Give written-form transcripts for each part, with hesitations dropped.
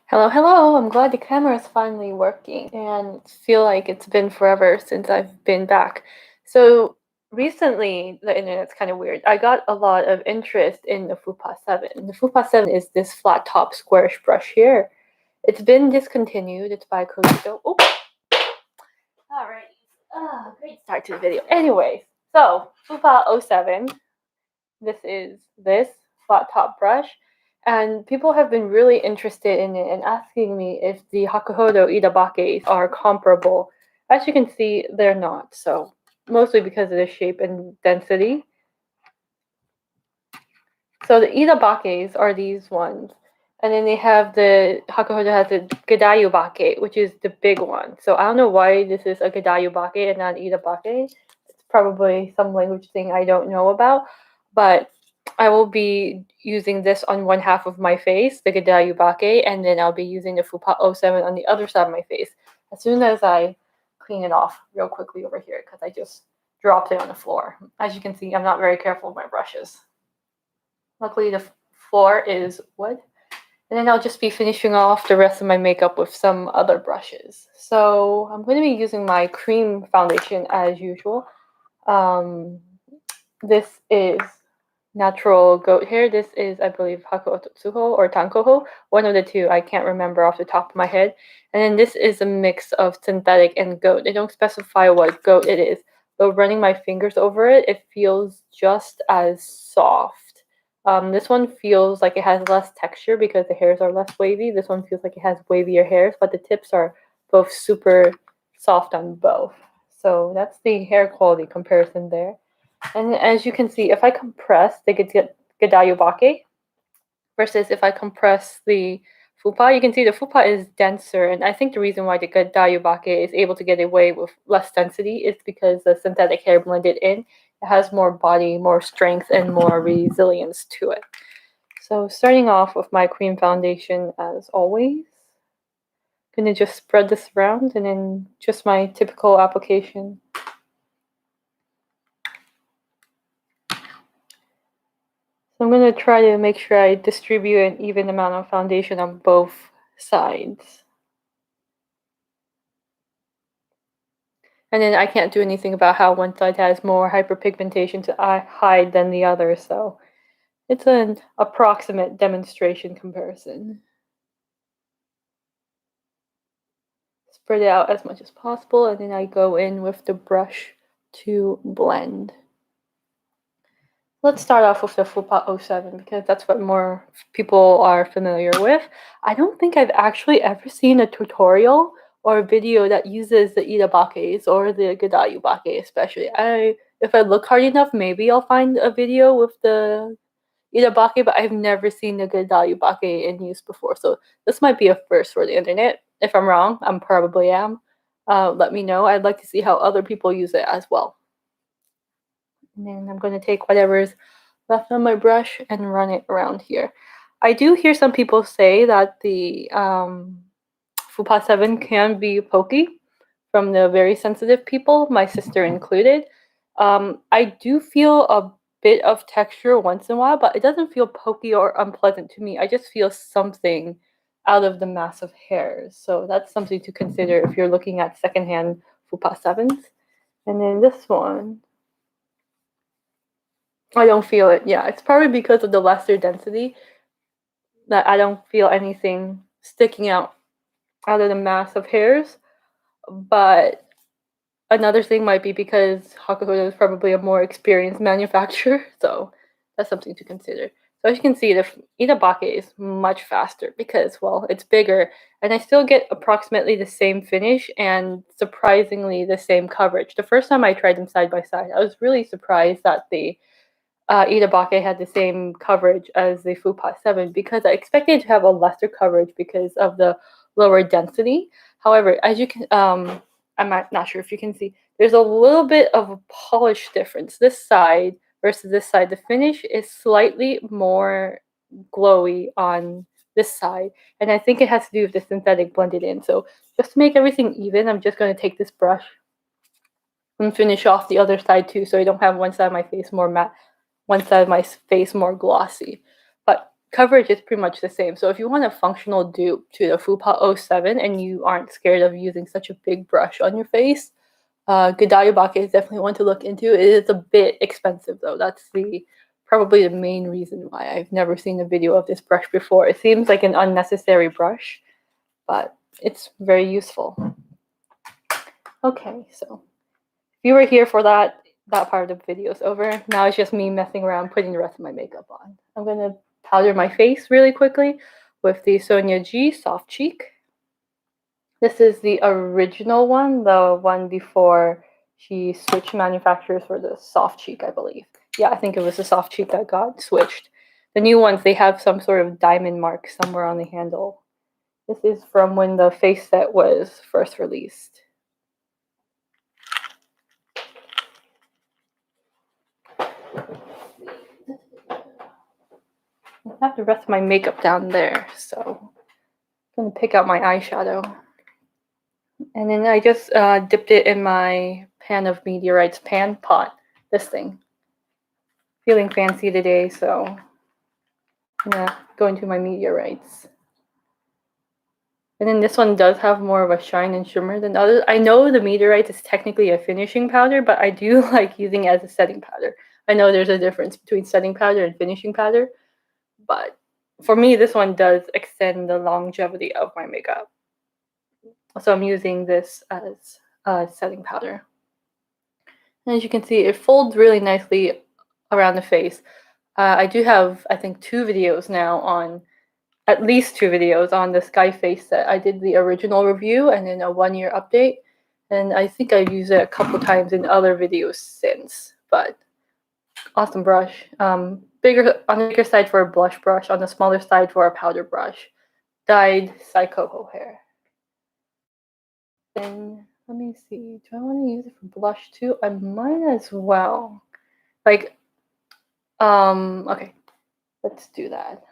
Hello, hello. I'm glad the camera is finally working and feel like it's been forever since I've been back. So recently, the internet's kind of weird. I got a lot of interest in the Fupa 7. The Fupa 7 is this flat top squarish brush here. It's been discontinued. It's by Koyudo. Oh, alright. Great start to the video. Anyways, so Fupa 07. This is this flat top brush. And people have been really interested in it and asking me if the Hakuhodo Idabakes are comparable. As you can see, they're not. So mostly because of the shape and density. So the Idabakes are these ones. And then they have the Hakuhodo has the Gidayu Bake, which is the big one. So I don't know why this is a Gidayu Bake and not Idabake. It's probably some language thing I don't know about. But I will be using this on one half of my face, the Gidayu Bake, and then I'll be using the Fupa 07 on the other side of my face. As soon as I clean it off real quickly over here, because I just dropped it on the floor. As you can see, I'm not very careful with my brushes. Luckily, the floor is wood. And then I'll just be finishing off the rest of my makeup with some other brushes. So I'm going to be using my cream foundation as usual. This is natural goat hair. This is, I believe, Hakuhodo or Tankoho. One of the two. I can't remember off the top of my head. And then this is a mix of synthetic and goat. They don't specify what goat it is. But running my fingers over it, it feels just as soft. This one feels like it has less texture because the hairs are less wavy. This one feels like it has wavier hairs, but the tips are both super soft on both. So that's the hair quality comparison there. And as you can see, if I compress the Gidayu Bake versus if I compress the Fupa, you can see the Fupa is denser. And I think the reason why the Gidayu Bake is able to get away with less density is because the synthetic hair blended in. It has more body, more strength, and more resilience to it. So starting off with my cream foundation as always. I'm going to just spread this around and then just my typical application. So I'm going to try to make sure I distribute an even amount of foundation on both sides. And then I can't do anything about how one side has more hyperpigmentation to hide than the other, so it's an approximate demonstration comparison. Spread it out as much as possible, and then I go in with the brush to blend. Let's start off with the Fupa 07 because that's what more people are familiar with. I don't think I've actually ever seen a tutorial or a video that uses the Idabakes or the Gidayu Bake especially. If I look hard enough, maybe I'll find a video with the Idabake, but I've never seen the Gidayu Bake in use before. So this might be a first for the internet. If I'm wrong, I probably am. Let me know. I'd like to see how other people use it as well. And then I'm going to take whatever's left on my brush and run it around here. I do hear some people say that the Fupa 7 can be pokey from the very sensitive people, my sister included. I do feel a bit of texture once in a while, but it doesn't feel pokey or unpleasant to me. I just feel something out of the mass of hairs. So that's something to consider if you're looking at secondhand Fupa 7s. And then this one, I don't feel it. Yeah, it's probably because of the lesser density that I don't feel anything sticking out of the mass of hairs. But another thing might be because Hakuhodo is probably a more experienced manufacturer, so that's something to consider. So as you can see, the Idabake is much faster because, well, it's bigger, and I still get approximately the same finish and surprisingly the same coverage. The first time I tried them side by side, I was really surprised that the Idabake had the same coverage as the Fupa 7 because I expected to have a lesser coverage because of the lower density. However, as you can, I'm not sure if you can see, there's a little bit of a polish difference. This side versus this side, the finish is slightly more glowy on this side, and I think it has to do with the synthetic blended in. So just to make everything even, I'm just going to take this brush and finish off the other side too, so I don't have one side of my face more matte, one side of my face more glossy. But coverage is pretty much the same. So if you want a functional dupe to the Fupa 07 and you aren't scared of using such a big brush on your face, Gidayu is definitely one to look into. It is a bit expensive though. That's probably the main reason why I've never seen a video of this brush before. It seems like an unnecessary brush, but it's very useful. Okay, so if you were here for that part of the video is over. Now it's just me messing around putting the rest of my makeup on. I'm gonna powder my face really quickly with the Sonia G Soft Cheek. This is the original one, the one before she switched manufacturers for the Soft Cheek, I believe. Yeah, I think it was the Soft Cheek that got switched. The new ones, they have some sort of diamond mark somewhere on the handle. This is from when the face set was first released. I have the rest of my makeup down there, so I'm going to pick out my eyeshadow. And then I just dipped it in my pan of meteorites pan pot, this thing. Feeling fancy today, so I'm going to go into my meteorites. And then this one does have more of a shine and shimmer than others. I know the meteorites is technically a finishing powder, but I do like using it as a setting powder. I know there's a difference between setting powder and finishing powder, but for me, this one does extend the longevity of my makeup. So I'm using this as a setting powder. And as you can see, it folds really nicely around the face. I do have, I think, at least two videos on the Sky Face set. I did the original review and then a 1-year update. And I think I've used it a couple times in other videos since. But awesome brush. Bigger on the bigger side for a blush brush, on the smaller side for a powder brush. Dyed Saikoho hair. Then let me see. Do I want to use it for blush too? I might as well. Okay. Let's do that.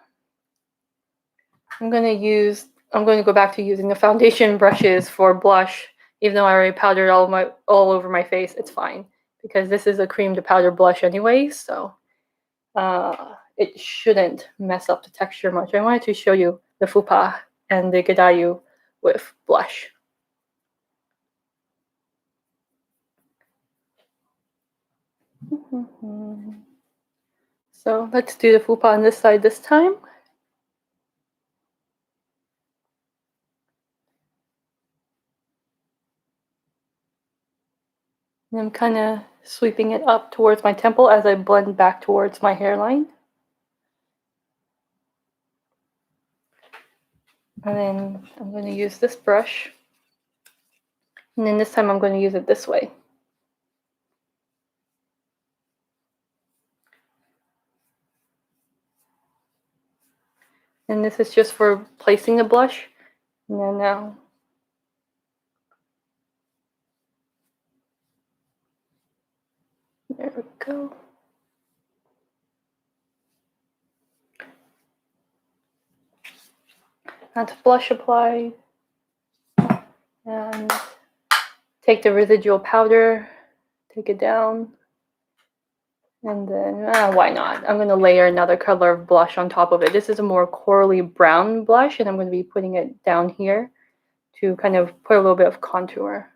I'm going to go back to using the foundation brushes for blush, even though I already powdered all over my face. It's fine because this is a cream to powder blush anyway, so it shouldn't mess up the texture much. I wanted to show you the Fupa and the Gidayu with blush. So let's do the Fupa on this side this time. And I'm kind of sweeping it up towards my temple as I blend back towards my hairline. And then I'm going to use this brush. And then this time I'm going to use it this way. And this is just for placing the blush. And then now. There we go. That's blush applied. And take the residual powder, take it down. And then, why not? I'm going to layer another color of blush on top of it. This is a more corally brown blush, and I'm going to be putting it down here to kind of put a little bit of contour.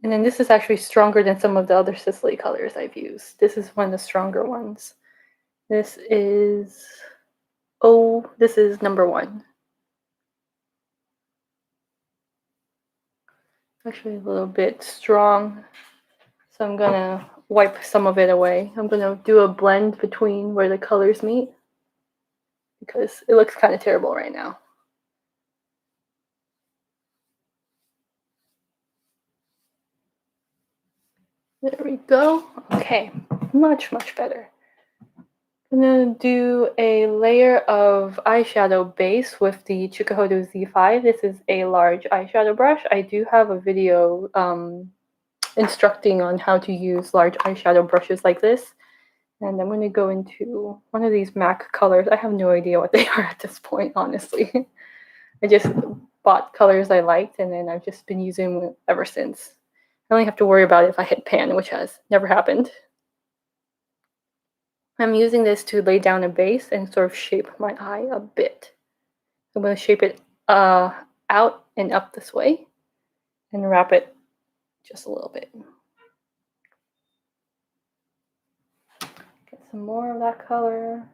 And then this is actually stronger than some of the other Sicily colors I've used. This is one of the stronger ones. This is number 1. Actually a little bit strong. So I'm gonna wipe some of it away. I'm gonna do a blend between where the colors meet because it looks kind of terrible right now. There we go. Okay, much better. I'm gonna do a layer of eyeshadow base with the Hakuhodo Z5. This is a large eyeshadow brush. I do have a video instructing on how to use large eyeshadow brushes like this. And I'm going to go into one of these MAC colors. I have no idea what they are at this point, honestly. I just bought colors I liked, and then I've just been using them ever since. I only have to worry about it if I hit pan, which has never happened. I'm using this to lay down a base and sort of shape my eye a bit. I'm going to shape it out and up this way and wrap it just a little bit. Get some more of that color.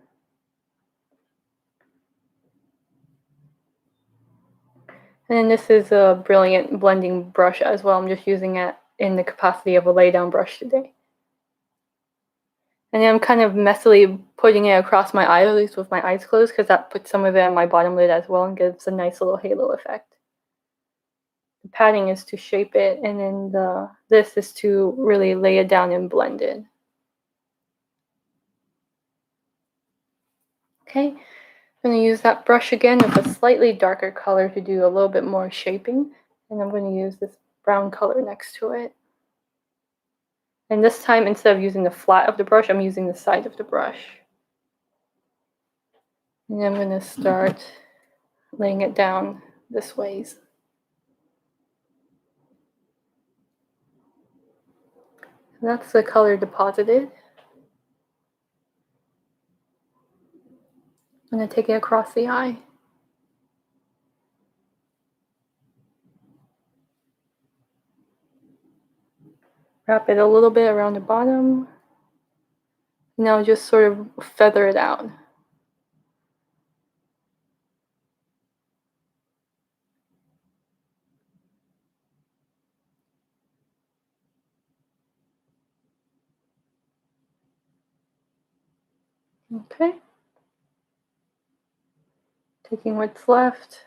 And then this is a brilliant blending brush as well. I'm just using it in the capacity of a lay down brush today. And then I'm kind of messily putting it across my eyelids with my eyes closed because that puts some of it on my bottom lid as well and gives a nice little halo effect. The padding is to shape it, and then this is to really lay it down and blend it. Okay, I'm going to use that brush again with a slightly darker color to do a little bit more shaping, and I'm going to use this brown color next to it. And this time, instead of using the flat of the brush, I'm using the side of the brush. And I'm going to start laying it down this ways. And that's the color deposited. I'm going to take it across the eye. Wrap it a little bit around the bottom. Now just sort of feather it out. Okay. Taking what's left,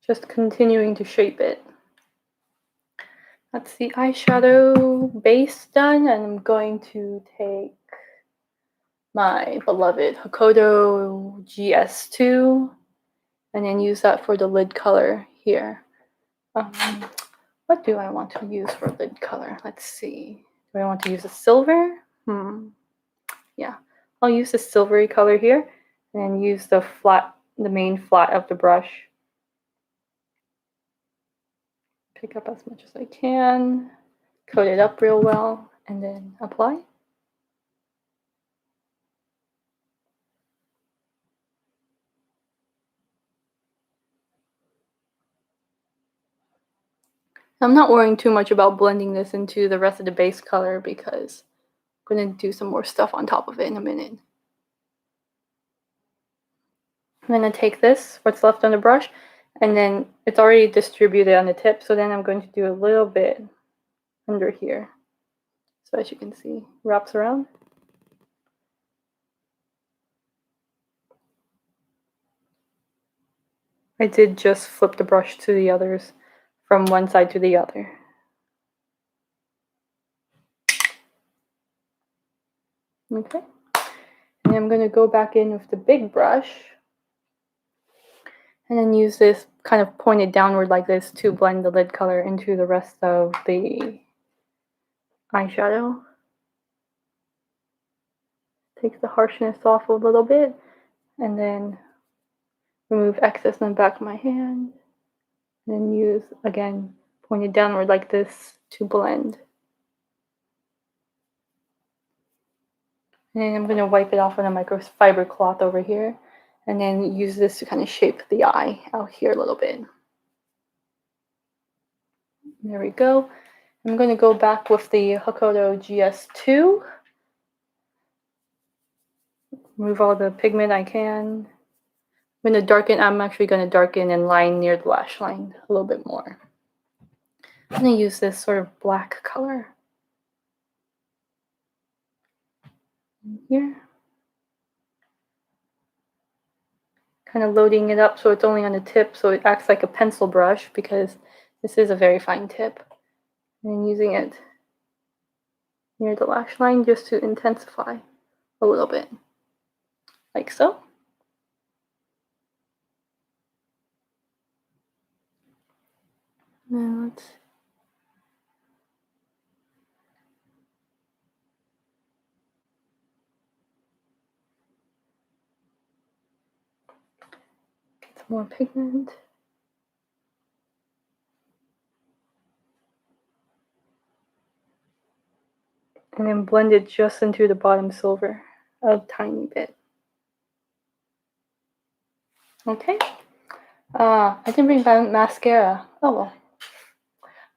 just continuing to shape it. That's the eyeshadow base done, and I'm going to take my beloved Hakuhodo GS2 and then use that for the lid color here. What do I want to use for lid color? Let's see. Do I want to use a silver? Yeah, I'll use the silvery color here and then use the main flat of the brush. Pick up as much as I can, coat it up real well, and then apply. I'm not worrying too much about blending this into the rest of the base color because I'm going to do some more stuff on top of it in a minute. I'm going to take this, what's left on the brush, and then it's already distributed on the tip, so then I'm going to do a little bit under here. So as you can see, wraps around. I did just flip the brush to the others from one side to the other. Okay, and I'm going to go back in with the big brush and then use this kind of pointed downward like this to blend the lid color into the rest of the eyeshadow. Take the harshness off a little bit and then remove excess in the back of my hand and then use, again, pointed downward like this to blend. And then I'm going to wipe it off on a microfiber cloth over here and then use this to kind of shape the eye out here a little bit. There we go. I'm going to go back with the Hakuhodo GS2. Remove all the pigment I can. I'm actually going to darken and line near the lash line a little bit more. I'm going to use this sort of black color here. Kind of loading it up so it's only on the tip, so it acts like a pencil brush because this is a very fine tip. And using it near the lash line just to intensify a little bit, like so. Now let's get some more pigment. And then blend it just into the bottom silver, a tiny bit. Okay. I didn't bring my mascara. Oh well.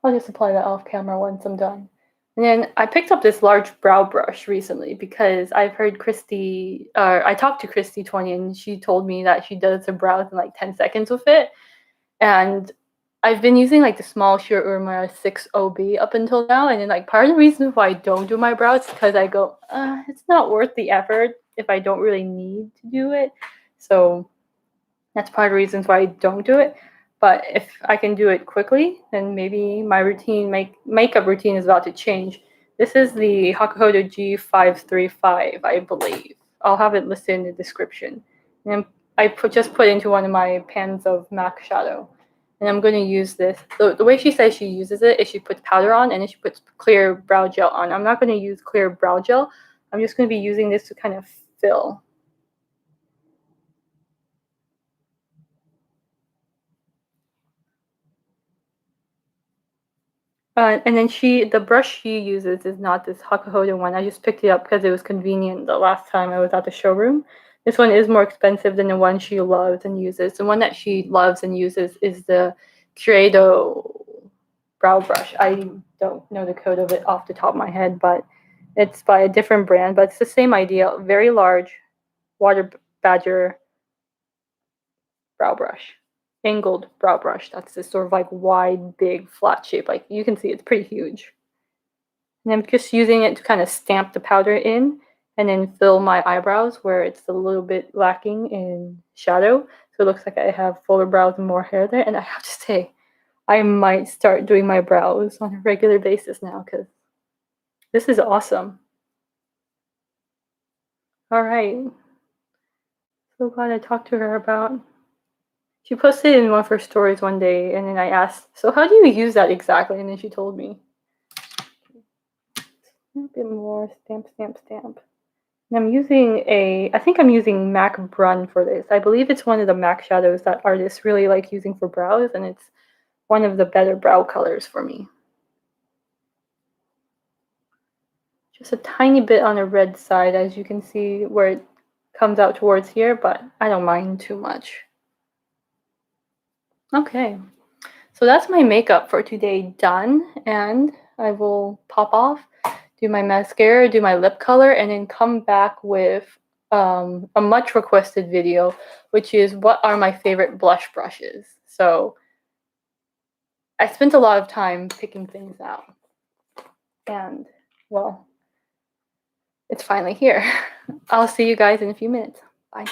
I'll just apply that off camera once I'm done. And then I picked up this large brow brush recently because I've heard I talked to Christy20 and she told me that she does her brows in like 10 seconds with it. And I've been using like the small Shirurma 6OB up until now. And then like part of the reason why I don't do my brows is because I go, it's not worth the effort if I don't really need to do it. So that's part of the reasons why I don't do it. But if I can do it quickly, then maybe my makeup routine is about to change. This is the Hakuhodo G535, I believe. I'll have it listed in the description. And I just put into one of my pans of MAC shadow. And I'm going to use this. The way she says she uses it is she puts powder on and then she puts clear brow gel on. I'm not going to use clear brow gel. I'm just going to be using this to kind of fill. And then the brush she uses is not this Hakuhodo one. I just picked it up because it was convenient the last time I was at the showroom. This one is more expensive than the one she loves and uses. The one that she loves and uses is the Koyudo brow brush. I don't know the code of it off the top of my head, but it's by a different brand. But it's the same idea. Very large water badger brow brush. Angled brow brush. That's this sort of like wide, big, flat shape. Like you can see it's pretty huge. And I'm just using it to kind of stamp the powder in and then fill my eyebrows where it's a little bit lacking in shadow. So it looks like I have fuller brows and more hair there. And I have to say, I might start doing my brows on a regular basis now because this is awesome. All right. So glad I talked to her about. She posted in one of her stories one day, and then I asked, so how do you use that exactly? And then she told me. A bit more, stamp, stamp, stamp. And I think I'm using MAC Brun for this. I believe it's one of the MAC shadows that artists really like using for brows, and it's one of the better brow colors for me. Just a tiny bit on the red side, as you can see where it comes out towards here, but I don't mind too much. Okay, so that's my makeup for today done, and I will pop off, do my mascara, do my lip color, and then come back with a much requested video, which is what are my favorite blush brushes. So I spent a lot of time picking things out, and well, it's finally here. I'll see you guys in a few minutes. Bye.